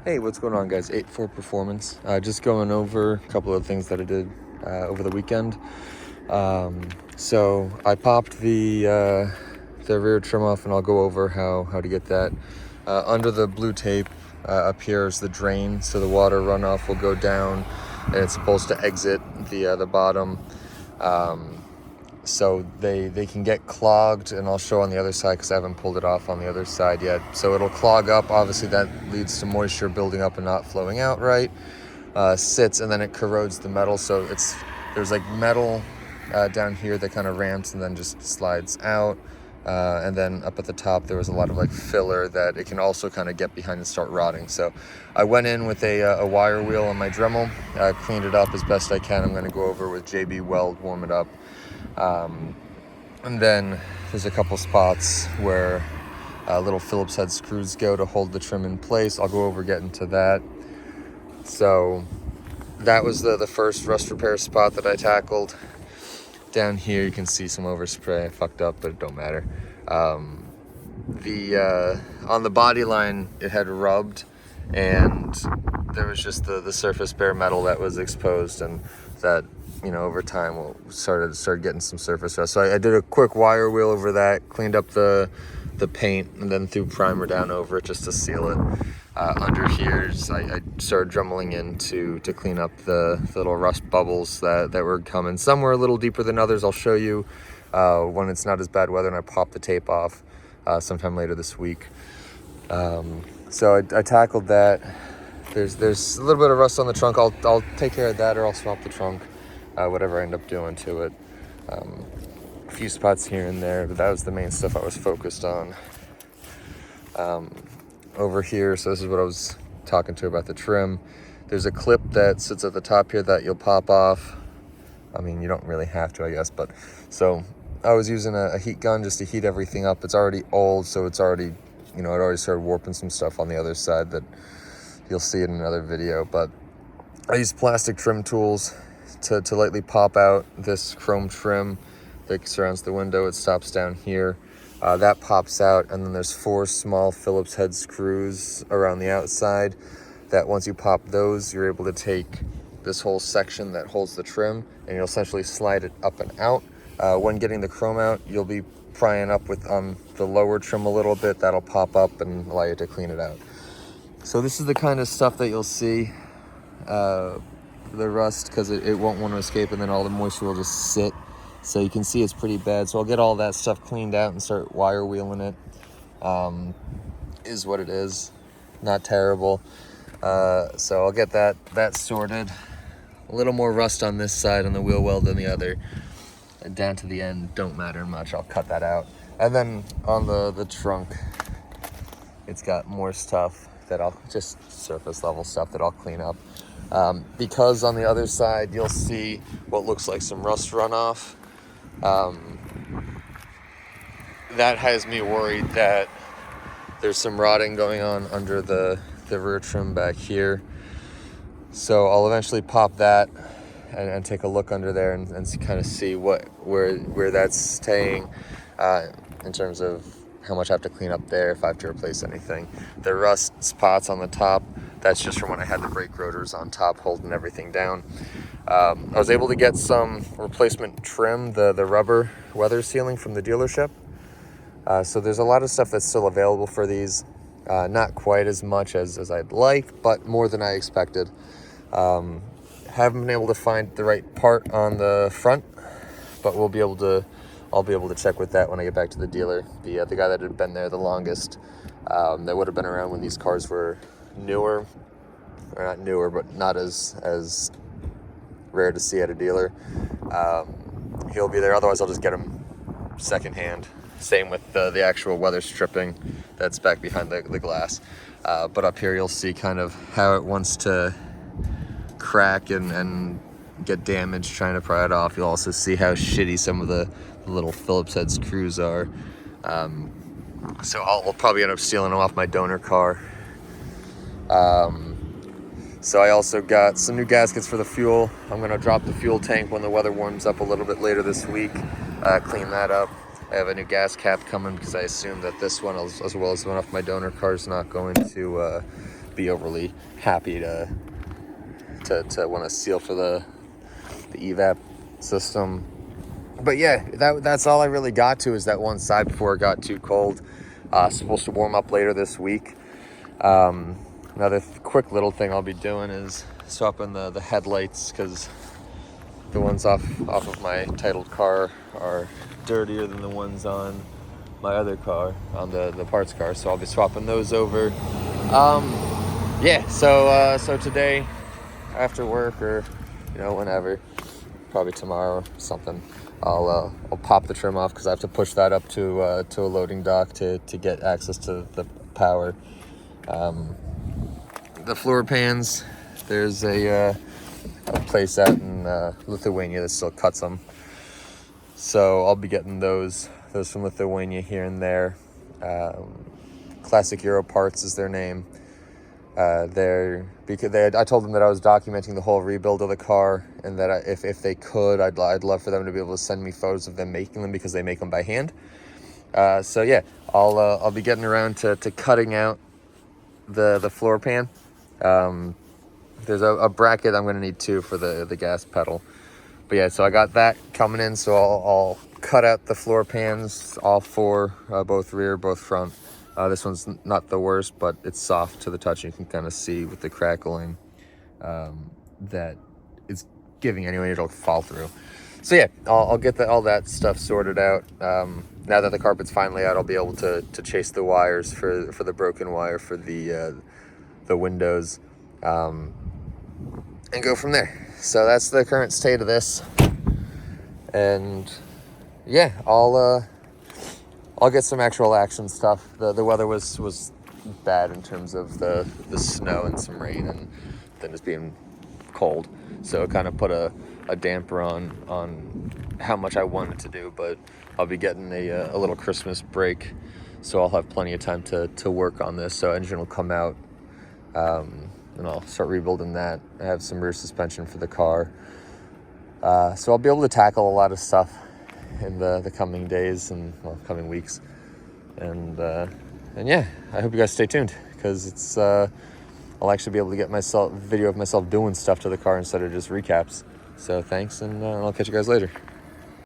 Hey, what's going on, guys? 8-4 Performance. Just going over a couple of things that I did over the weekend. So I popped the rear trim off, and I'll go over how to get that. Under the blue tape up here is the drain, so the water runoff will go down, and it's supposed to exit the bottom. So they can get clogged, and I'll show on the other side because I haven't pulled it off on the other side yet. So it'll clog up. Obviously that leads to moisture building up and not flowing out right. Sits, and then it corrodes the metal. So there's like metal down here that kind of ramps and then just slides out. And then up at the top there was a lot of like filler that it can also kind of get behind and start rotting. So I went in with a wire wheel on my Dremel, cleaned it up as best I can. I'm going to go over with JB Weld, warm it up. And then there's a couple spots where little Phillips head screws go to hold the trim in place. I'll go over getting to that. So that was the first rust repair spot that I tackled. Down here you can see some overspray. I fucked up, but it don't matter. On the body line it had rubbed, and there was just the surface bare metal that was exposed, and that, you know, over time we'll started getting some surface rust. So I did a quick wire wheel over that, cleaned up the paint, and then threw primer down over it just to seal it. Under here, I started dremeling in to clean up the little rust bubbles that were coming. Some were a little deeper than others. I'll show you when it's not as bad weather and I pop the tape off sometime later this week. So I tackled that. There's a little bit of rust on the trunk. I'll take care of that, or I'll swap the trunk, whatever I end up doing to it. A few spots here and there, but that was the main stuff I was focused on. Over here, so this is what I was talking to about the trim. There's a clip that sits at the top here that you'll pop off. I mean, you don't really have to, I guess, but so I was using a heat gun just to heat everything up. It's already old, so it's already, it already started warping some stuff on the other side that you'll see in another video. But I used plastic trim tools to lightly pop out this chrome trim that surrounds the window. It stops down here. That pops out, and then there's 4 small Phillips head screws around the outside that once you pop those, you're able to take this whole section that holds the trim, and you'll essentially slide it up and out. When getting the chrome out, you'll be prying up with the lower trim a little bit. That'll pop up and allow you to clean it out. So this is the kind of stuff that you'll see, the rust, because it won't want to escape, and then all the moisture will just sit. So you can see it's pretty bad. So I'll get all that stuff cleaned out and start wire wheeling it. Is what it is. Not terrible. So I'll get that sorted. A little more rust on this side on the wheel well than the other. And down to the end don't matter much. I'll cut that out. And then on the trunk, it's got more stuff that I'll just surface level stuff that I'll clean up. Because on the other side you'll see what looks like some rust runoff. That has me worried that there's some rotting going on under the rear trim back here. So I'll eventually pop that and take a look under there and kind of see where that's staying in terms of how much I have to clean up there, if I have to replace anything. The rust spots on the top, that's just from when I had the brake rotors on top holding everything down. I was able to get some replacement trim, the rubber weather sealing from the dealership. So there's a lot of stuff that's still available for these. Not quite as much as I'd like, but more than I expected. Haven't been able to find the right part on the front, but I'll be able to check with that when I get back to the dealer. The guy that had been there the longest, that would have been around when these cars were newer, or not newer, but not as rare to see at a dealer. He'll be there. Otherwise I'll just get him secondhand. Same with the actual weather stripping that's back behind the glass. But up here you'll see kind of how it wants to crack and get damaged trying to pry it off. You'll also see how shitty some of the little Phillips head screws are. So I'll probably end up stealing them off my donor car. So I also got some new gaskets for the fuel. I'm gonna drop the fuel tank when the weather warms up a little bit later this week, clean that up. I have a new gas cap coming because I assume that this one, as well as the one off my donor car, is not going to be overly happy to want to seal for the evap system. But yeah, that's all I really got to, is that one side before it got too cold. Supposed to warm up later this week. Another quick little thing I'll be doing is swapping the headlights, because the ones off of my titled car are dirtier than the ones on my other car, on the parts car. So I'll be swapping those over. Yeah, so today after work, or whenever, probably tomorrow or something, I'll pop the trim off, because I have to push that up to a loading dock to get access to the power. The floor pans, there's a place out in Lithuania that still cuts them, so I'll be getting those from Lithuania here and there. Classic Euro Parts is their name. I told them that I was documenting the whole rebuild of the car, and that if they could, I'd love for them to be able to send me photos of them making them, because they make them by hand. So yeah, I'll be getting around to cutting out the floor pan. There's a bracket I'm gonna need too for the gas pedal. But yeah, so I got that coming in, so I'll cut out the floor pans, all four, both rear, both front. This one's not the worst, but it's soft to the touch. You can kind of see with the crackling that it's giving anyway. It'll fall through. So yeah, I'll get all that stuff sorted out. Now that the carpet's finally out, I'll be able to chase the wires for the broken wire for the windows, and go from there. So that's the current state of this. And yeah, I'll get some actual action stuff. The weather was bad in terms of the snow and some rain, and then just being cold. So it kind of put a damper on how much I wanted to do. But I'll be getting a little Christmas break, so I'll have plenty of time to work on this. So engine will come out, and I'll start rebuilding that. I have some rear suspension for the car. So I'll be able to tackle a lot of stuff in the coming days and coming weeks. And yeah, I hope you guys stay tuned, because it's I'll actually be able to get video of myself doing stuff to the car instead of just recaps. So thanks, and I'll catch you guys later.